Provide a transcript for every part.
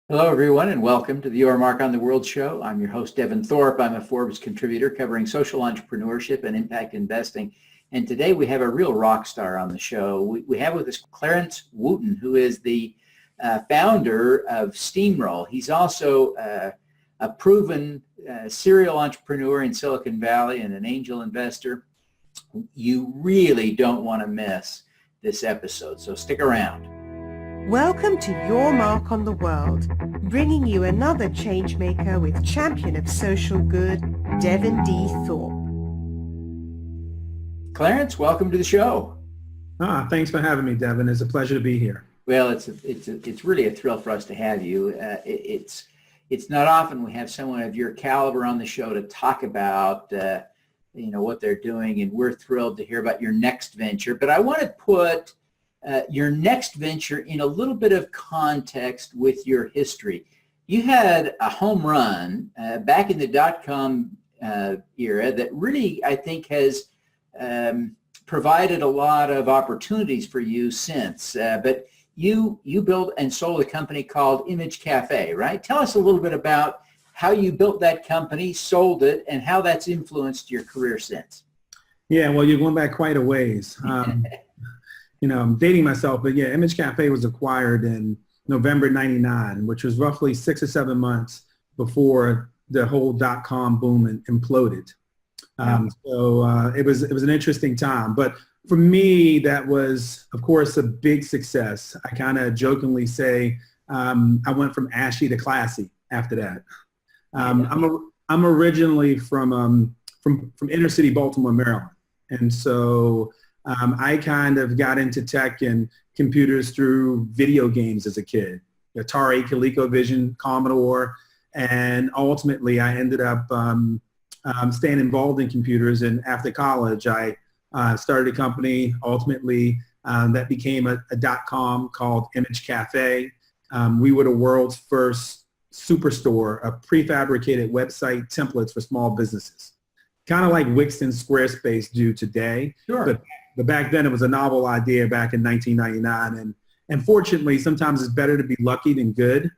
Hello, everyone, and welcome to the Your Mark on the World show. I'm your host, Devin Thorpe. I'm a Forbes contributor covering social entrepreneurship and impact investing. And today we have a real rock star on the show. We have with us Clarence Wooten, who is the founder of Steamroll. He's also a proven serial entrepreneur in Silicon Valley and an angel investor. You really don't want to miss this episode, so stick around. Welcome to Your Mark on the World, bringing you another changemaker with champion of social good, Devin D. Thorpe. Clarence, welcome to the show. Thanks for having me, Devin. It's a pleasure to be here. Well, it's really a thrill for us to have you. It's not often we have someone of your caliber on the show to talk about what they're doing, and we're thrilled to hear about your next venture. But I want to put your next venture in a little bit of context with your history. You had a home run back in the dot-com era that really, I think, has provided a lot of opportunities for you since. But you built and sold a company called Image Cafe, right? Tell us a little bit about how you built that company, sold it, and how that's influenced your career since. Yeah, well, you're going back quite a ways. I'm dating myself, but yeah, Image Cafe was acquired in November 99, which was roughly 6 or 7 months before the whole dot-com boom imploded. So it was an interesting time. But for me, that was, of course, a big success. I kind of jokingly say I went from ashy to classy after that. I'm originally from inner city Baltimore, Maryland. And so I kind of got into tech and computers through video games as a kid, Atari, ColecoVision, Commodore, and ultimately I ended up staying involved in computers. And after college, I started a company, ultimately, that became a dot-com called Image Cafe. We were the world's first superstore of prefabricated website templates for small businesses, kind of like Wix and Squarespace do today. Sure. But back then it was a novel idea back in 1999. And fortunately, sometimes it's better to be lucky than good.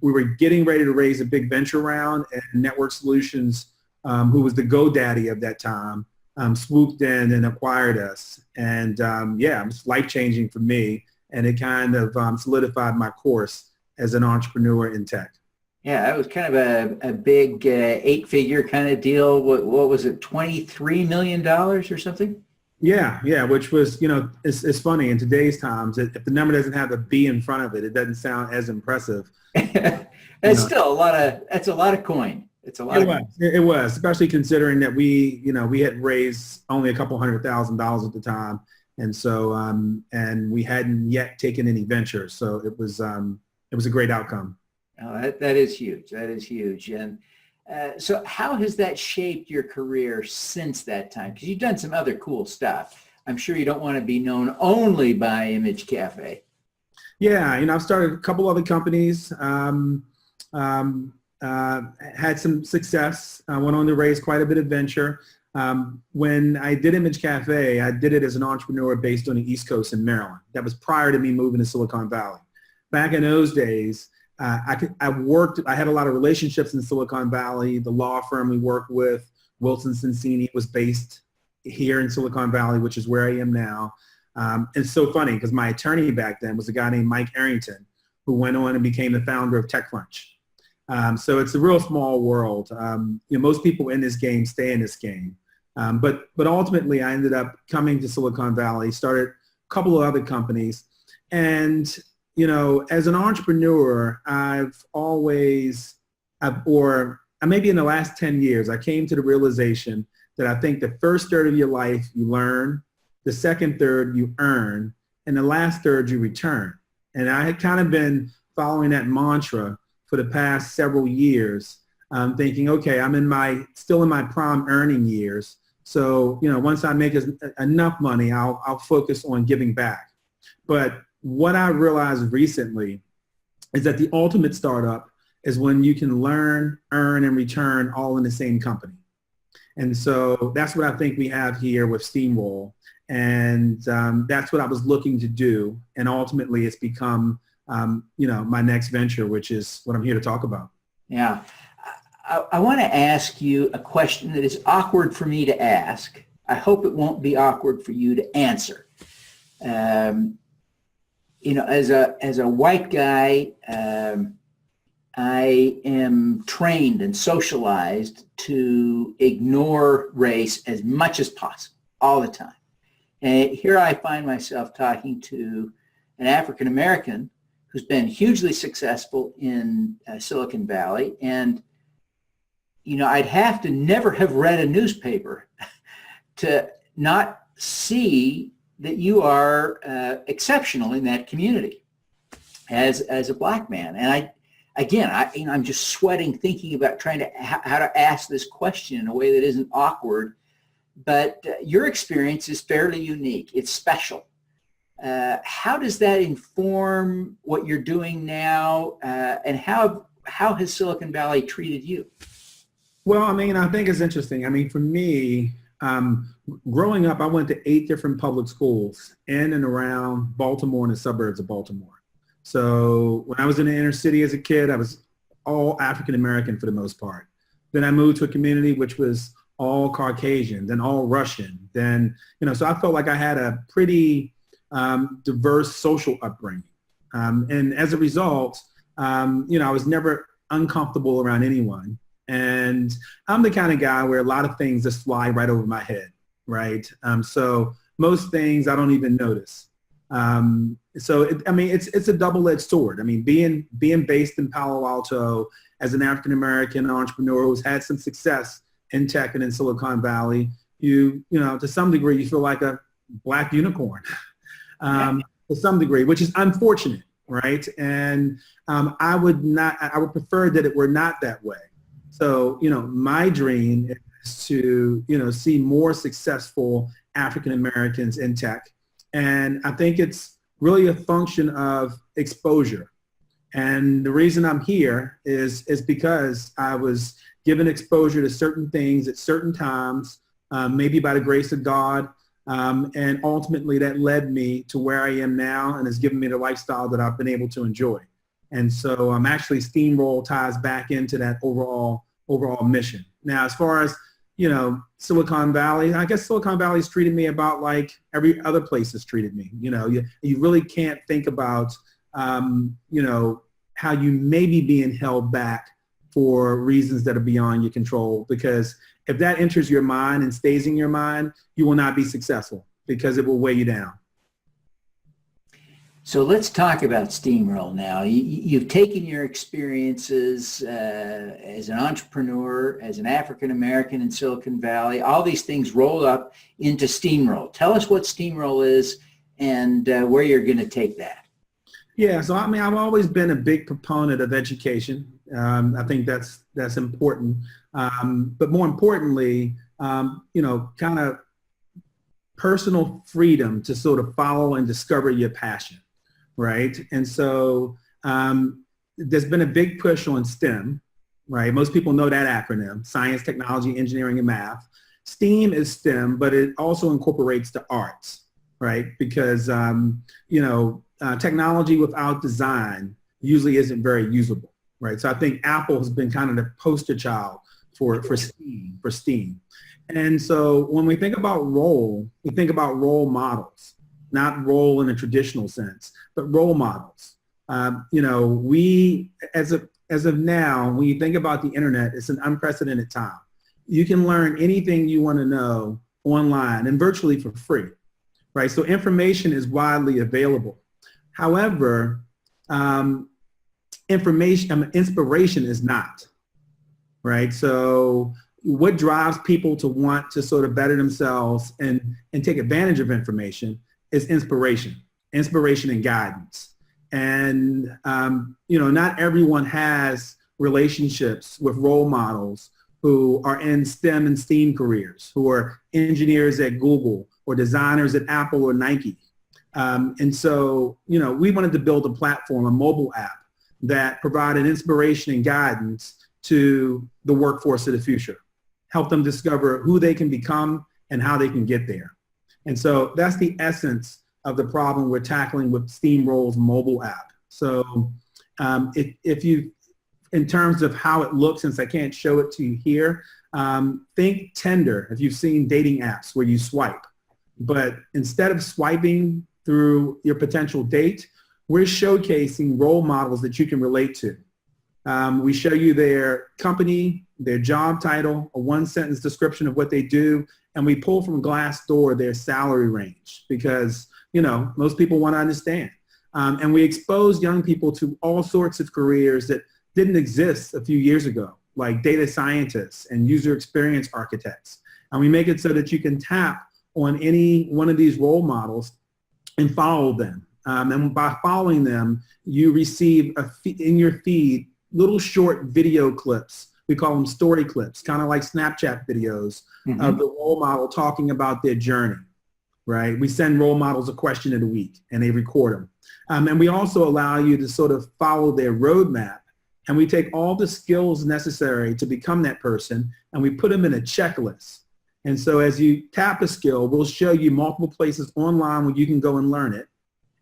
We were getting ready to raise a big venture round, and Network Solutions, who was the GoDaddy of that time, swooped in and acquired us. And it was life-changing for me. And it kind of solidified my course as an entrepreneur in tech. Yeah, that was kind of a big 8-figure kind of deal. What was it, $23 million or something? Yeah, which was, it's funny in today's times, if the number doesn't have a B in front of it, it doesn't sound as impressive. That's still that's a lot of coin. It's a lot. It was, especially considering that we had raised only a couple $100,000 at the time. And so, and we hadn't yet taken any ventures. So it was a great outcome. Oh, that is huge. That is huge. And so how has that shaped your career since that time? Because you've done some other cool stuff. I'm sure you don't want to be known only by Image Cafe. Yeah, I've started a couple other companies, had some success. I went on to raise quite a bit of venture. When I did Image Cafe, I did it as an entrepreneur based on the East Coast in Maryland. That was prior to me moving to Silicon Valley. Back in those days, I had a lot of relationships in Silicon Valley. The law firm we worked with, Wilson Sonsini, was based here in Silicon Valley, which is where I am now. It's so funny because my attorney back then was a guy named Mike Arrington, who went on and became the founder of TechCrunch. So it's a real small world. Most people in this game stay in this game. But ultimately, I ended up coming to Silicon Valley, started a couple of other companies, and as an entrepreneur, maybe in the last 10 years, I came to the realization that I think the first third of your life you learn, the second third you earn, and the last third you return. And I had kind of been following that mantra for the past several years, thinking, okay, I'm still in my prime earning years. So, once I make enough money, I'll focus on giving back. But what I realized recently is that the ultimate startup is when you can learn, earn, and return all in the same company. And so that's what I think we have here with Steamroll. And that's what I was looking to do. And ultimately, it's become my next venture, which is what I'm here to talk about. Yeah. I want to ask you a question that is awkward for me to ask. I hope it won't be awkward for you to answer. As a white guy, I am trained and socialized to ignore race as much as possible, all the time. And here I find myself talking to an African American who's been hugely successful in Silicon Valley, and I'd have to never have read a newspaper to not see that you are exceptional in that community as a black man. And I'm just sweating thinking about trying to how to ask this question in a way that isn't awkward. But your experience is fairly unique. It's special. How does that inform what you're doing now, and how has Silicon Valley treated you? Well, I think it's interesting. For me, growing up, I went to 8 different public schools in and around Baltimore and the suburbs of Baltimore. So when I was in the inner city as a kid, I was all African American for the most part. Then I moved to a community which was all Caucasian, then all Russian. Then, so I felt like I had a pretty diverse social upbringing. And as a result, I was never uncomfortable around anyone. And I'm the kind of guy where a lot of things just fly right over my head, right? So most things I don't even notice. It's a double-edged sword. Being based in Palo Alto as an African-American entrepreneur who's had some success in tech and in Silicon Valley, to some degree, you feel like a black unicorn, to some degree, which is unfortunate, right? And I would prefer that it were not that way. So, my dream is to, see more successful African Americans in tech. And I think it's really a function of exposure. And the reason I'm here is because I was given exposure to certain things at certain times, maybe by the grace of God. And ultimately that led me to where I am now and has given me the lifestyle that I've been able to enjoy. And so actually Steamroll ties back into that overall mission. Now, as far as, Silicon Valley, I guess Silicon Valley's treated me about like every other place has treated me. You really can't think about, how you may be being held back for reasons that are beyond your control, because if that enters your mind and stays in your mind, you will not be successful because it will weigh you down. So let's talk about Steamroll now. You've taken your experiences as an entrepreneur, as an African-American in Silicon Valley, all these things rolled up into Steamroll. Tell us what Steamroll is and where you're going to take that. Yeah, so I've always been a big proponent of education. I think that's important. But more importantly, kind of personal freedom to sort of follow and discover your passion. Right. And so there's been a big push on STEM, right? Most people know that acronym: science, technology, engineering, and math. STEAM is STEM, but it also incorporates the arts, right? Because, technology without design usually isn't very usable, right? So I think Apple has been kind of the poster child for STEAM. And so when we think about role, we think about role models. Not role in a traditional sense, but role models. We, as of now, when you think about the internet, it's an unprecedented time. You can learn anything you want to know online and virtually for free, right? So information is widely available. However, inspiration is not, right? So what drives people to want to sort of better themselves and take advantage of information is inspiration and guidance. And, not everyone has relationships with role models who are in STEM and STEAM careers, who are engineers at Google or designers at Apple or Nike. And so, we wanted to build a platform, a mobile app that provided inspiration and guidance to the workforce of the future, help them discover who they can become and how they can get there. And so that's the essence of the problem we're tackling with Steamroll's mobile app. So if you, in terms of how it looks, since I can't show it to you here, think Tinder, if you've seen dating apps where you swipe. But instead of swiping through your potential date, we're showcasing role models that you can relate to. We show you their company, their job title, a one-sentence description of what they do, and we pull from Glassdoor their salary range because, you know, most people want to understand. And we expose young people to all sorts of careers that didn't exist a few years ago, like data scientists and user experience architects. And we make it so that you can tap on any one of these role models and follow them. And by following them, you receive in your feed little short video clips. We call them story clips, kind of like Snapchat videos of the role model talking about their journey, right? We send role models a question in a week and they record them. And we also allow you to sort of follow their roadmap, and we take all the skills necessary to become that person and we put them in a checklist. And so as you tap a skill, we'll show you multiple places online where you can go and learn it.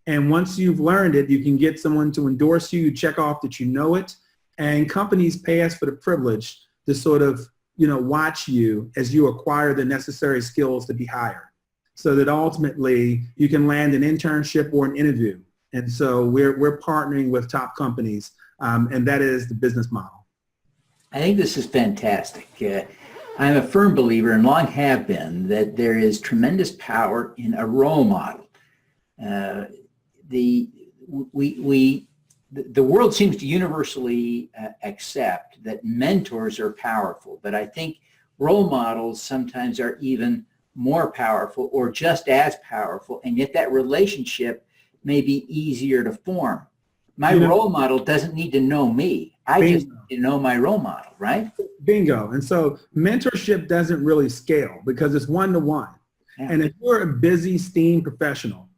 And once you've learned it, you can get someone to endorse you, check off that you know it. And companies pay us for the privilege to sort of, you know, watch you as you acquire the necessary skills to be hired, so that ultimately you can land an internship or an interview. And so we're partnering with top companies, and that is the business model. I think this is fantastic. I'm a firm believer, and long have been, that there is tremendous power in a role model. The world seems to universally accept that mentors are powerful, but I think role models sometimes are even more powerful or just as powerful, and yet that relationship may be easier to form. My role model doesn't need to know me. I just need to know my role model, right? Bingo. And so mentorship doesn't really scale because it's one-to-one. Yeah. And if you're a busy STEAM professional,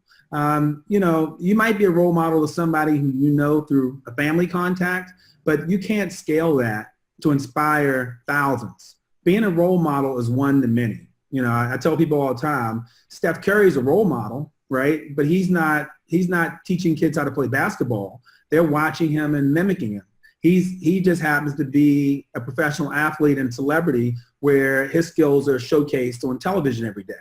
you know, you might be a role model to somebody who you know through a family contact, but you can't scale that to inspire thousands. Being a role model is one to many. You know, I tell people all the time, Steph Curry's a role model, right? But he's not teaching kids how to play basketball. They're watching him and mimicking him. He just happens to be a professional athlete and celebrity where his skills are showcased on television every day.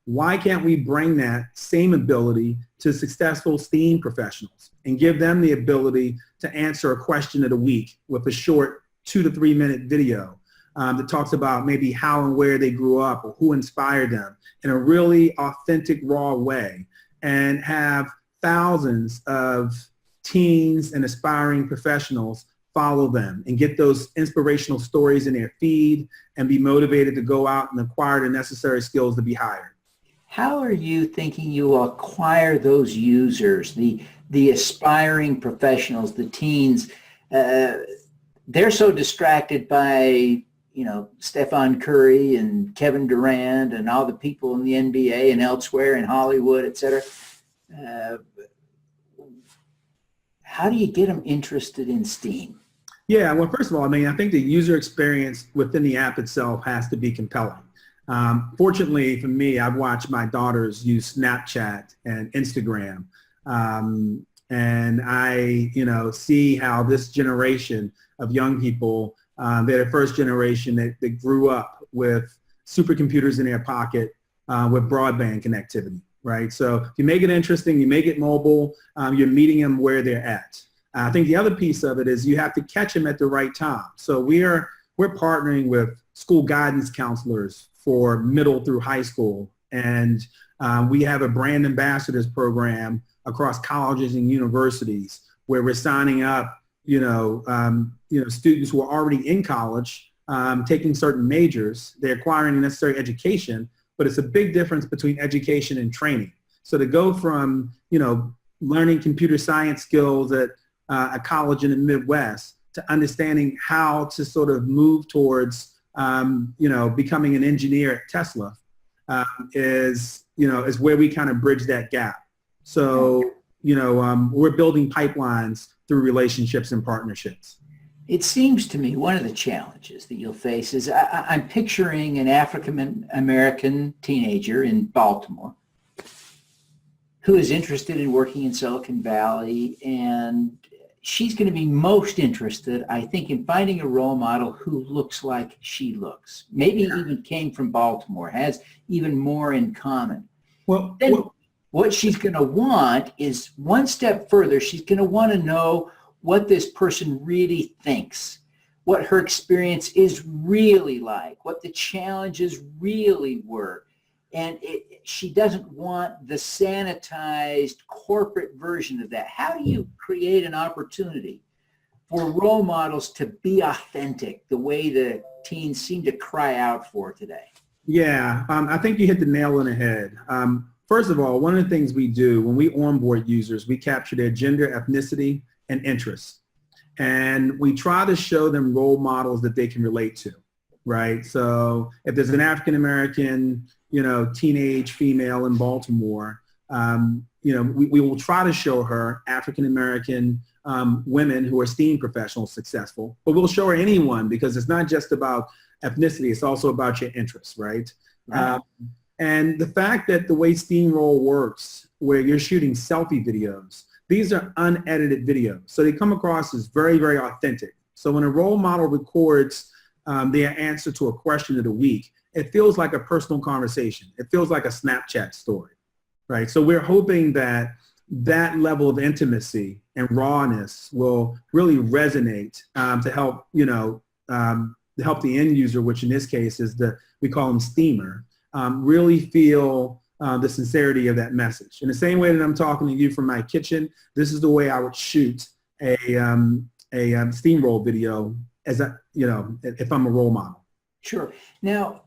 Why can't we bring that same ability to successful STEAM professionals and give them the ability to answer a question of the week with a short 2 to 3 minute video that talks about maybe how and where they grew up or who inspired them in a really authentic, raw way, and have thousands of teens and aspiring professionals follow them and get those inspirational stories in their feed and be motivated to go out and acquire the necessary skills to be hired. How are you thinking you will acquire those users, the aspiring professionals, the teens? They're so distracted by, you know, Stephen Curry and Kevin Durant and all the people in the NBA and elsewhere in Hollywood, et cetera. How do you get them interested in STEAM? Yeah, well, first of all, I mean, I think the user experience within the app itself has to be compelling. Fortunately for me, I've watched my daughters use Snapchat and Instagram. And I, you know, see how this generation of young people, they're the first generation that grew up with supercomputers in their pocket with broadband connectivity, right? So if you make it interesting, you make it mobile, you're meeting them where they're at. I think the other piece of it is you have to catch them at the right time. So we're partnering with school guidance counselors for middle through high school. And we have a brand ambassadors program across colleges and universities where we're signing up, students who are already in college, taking certain majors. They're acquiring the necessary education, but it's a big difference between education and training. So to go from, learning computer science skills at a college in the Midwest to understanding how to sort of move towards, becoming an engineer at Tesla is where we kind of bridge that gap. So, we're building pipelines through relationships and partnerships. It seems to me one of the challenges that you'll face is I'm picturing an African-American teenager in Baltimore who is interested in working in Silicon Valley, and she's going to be most interested, I think, in finding a role model who looks like she looks, maybe even came from Baltimore, has even more in common. Then what she's going to want is one step further. She's going to want to know what this person really thinks, what her experience is really like, what the challenges really were. And she doesn't want the sanitized corporate version of that. How do you create an opportunity for role models to be authentic the way the teens seem to cry out for today? Yeah, I think you hit the nail on the head. First of all, one of the things we do when we onboard users, we capture their gender, ethnicity, and interests. And we try to show them role models that they can relate to, right? So if there's an African-American, teenage female in Baltimore, we will try to show her African-American women who are STEAM professionals successful, but we'll show her anyone because it's not just about ethnicity, it's also about your interests, right? Right. And the fact that the way Steamroll works, where you're shooting selfie videos, these are unedited videos. So they come across as very, very authentic. So when a role model records their answer to a question of the week, it feels like a personal conversation. It feels like a Snapchat story, right? So we're hoping that that level of intimacy and rawness will really resonate to help, to help the end user, which in this case is we call them steamer, really feel the sincerity of that message. In the same way that I'm talking to you from my kitchen, this is the way I would shoot a steamroll video if I'm a role model. Sure. Now,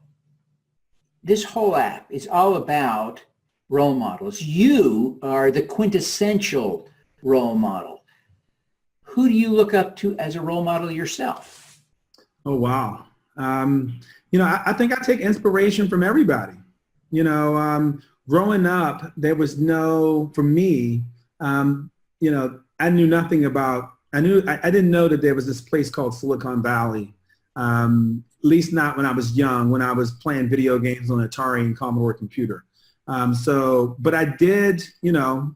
this whole app is all about role models. You are the quintessential role model. Who do you look up to as a role model yourself? Oh, wow. I think I take inspiration from everybody. Growing up, there was for me, I knew nothing about, I didn't know that there was this place called Silicon Valley, at least not when I was young, when I was playing video games on Atari and Commodore computer. But I did,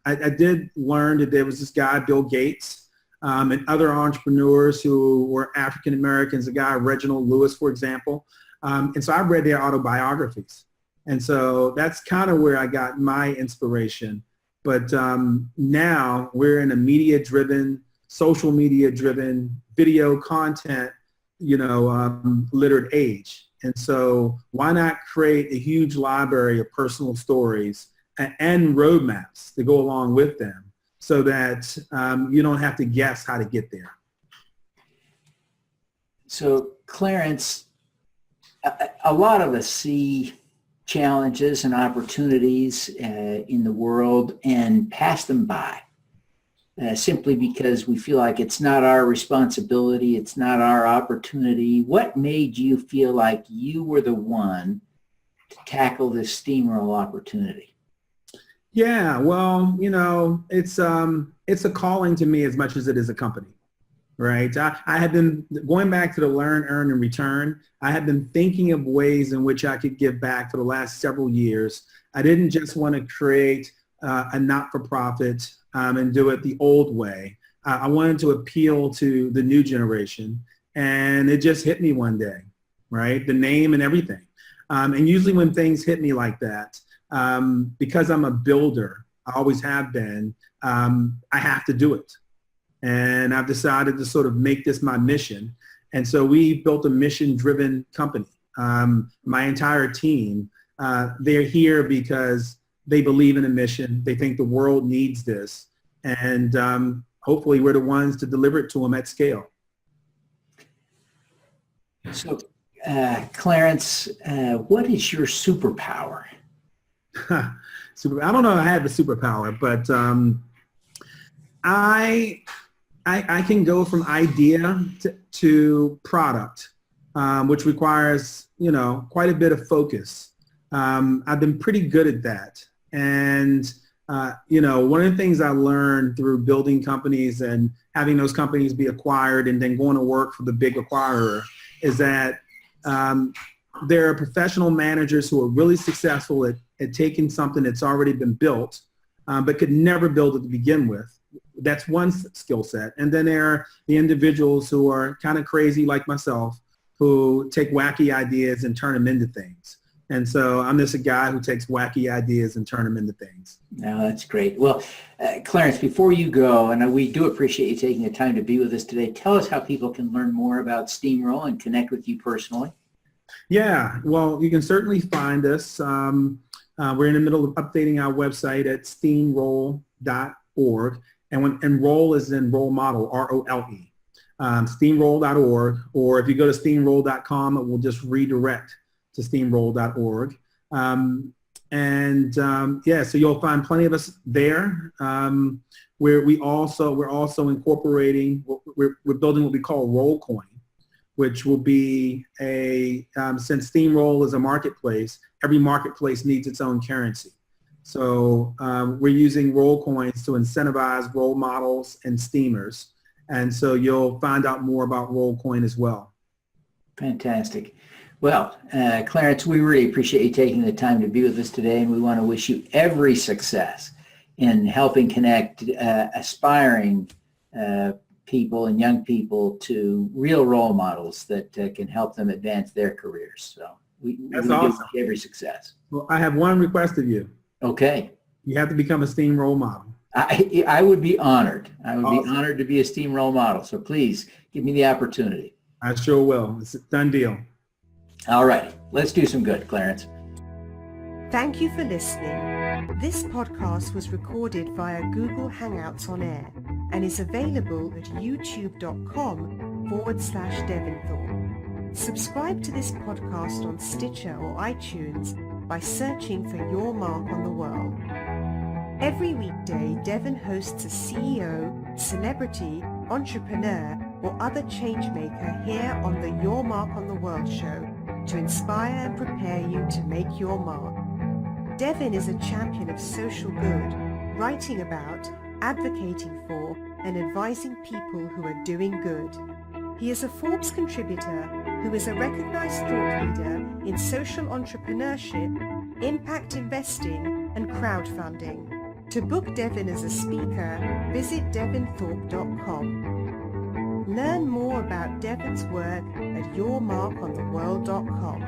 I did learn that there was this guy, Bill Gates, and other entrepreneurs who were African Americans, a guy, Reginald Lewis, for example. And so I read their autobiographies. And so that's kind of where I got my inspiration. But now we're in a media-driven, social media-driven, video content, littered age. And so why not create a huge library of personal stories and roadmaps to go along with them so that you don't have to guess how to get there. So Clarence, a lot of us see challenges and opportunities in the world and pass them by simply because we feel like it's not our responsibility, it's not our opportunity. What made you feel like you were the one to tackle this steamroll opportunity? Yeah, well, it's a calling to me as much as it is a company. Right. I had been going back to the learn, earn, and return. I had been thinking of ways in which I could give back for the last several years. I didn't just want to create a not-for-profit and do it the old way. I wanted to appeal to the new generation, and it just hit me one day, right? The name and everything. And usually when things hit me like that, because I'm a builder, I always have been, I have to do it. And I've decided to sort of make this my mission. And so we built a mission-driven company. My entire team, they're here because they believe in a mission. They think the world needs this. And hopefully we're the ones to deliver it to them at scale. So, Clarence, what is your superpower? I don't know if I have a superpower, but I can go from idea to product, which requires, quite a bit of focus. I've been pretty good at that. And, one of the things I learned through building companies and having those companies be acquired and then going to work for the big acquirer is that there are professional managers who are really successful at taking something that's already been built but could never build it to begin with. That's one skill set. And then there are the individuals who are kind of crazy like myself, who take wacky ideas and turn them into things. And so I'm just a guy who takes wacky ideas and turn them into things. No, that's great. Well, Clarence, before you go, and we do appreciate you taking the time to be with us today, tell us how people can learn more about Steamroll and connect with you personally. Yeah, well, you can certainly find us. We're in the middle of updating our website at steamroll.org. And when enroll is in role model, R-O-L-E. Steamroll.org, or if you go to steamroll.com, it will just redirect to steamroll.org. So you'll find plenty of us there. We're also incorporating, we're building what we call Rollcoin, which will be since Steamroll is a marketplace, every marketplace needs its own currency. So we're using roll coins to incentivize role models and steamers. And so you'll find out more about Rollcoin as well. Fantastic. Well, Clarence, we really appreciate you taking the time to be with us today, and we want to wish you every success in helping connect aspiring people and young people to real role models that can help them advance their careers. So we awesome. Wish you every success. Well, I have one request of you. Okay. You have to become a Steam role model. I would be honored. I would awesome. be honored to be a Steam role model. So please give me the opportunity. I sure will. It's a done deal. All righty. Let's do some good, Clarence. Thank you for listening. This podcast was recorded via Google Hangouts on Air and is available at youtube.com/Devinthorpe. Subscribe to this podcast on Stitcher or iTunes by searching for Your Mark on the World. Every weekday, Devin hosts a CEO, celebrity, entrepreneur, or other changemaker here on the Your Mark on the World show to inspire and prepare you to make your mark. Devin is a champion of social good, writing about, advocating for, and advising people who are doing good. He is a Forbes contributor who is a recognized thought leader in social entrepreneurship, impact investing, and crowdfunding. To book Devin as a speaker, visit devinthorpe.com. Learn more about Devin's work at yourmarkontheworld.com.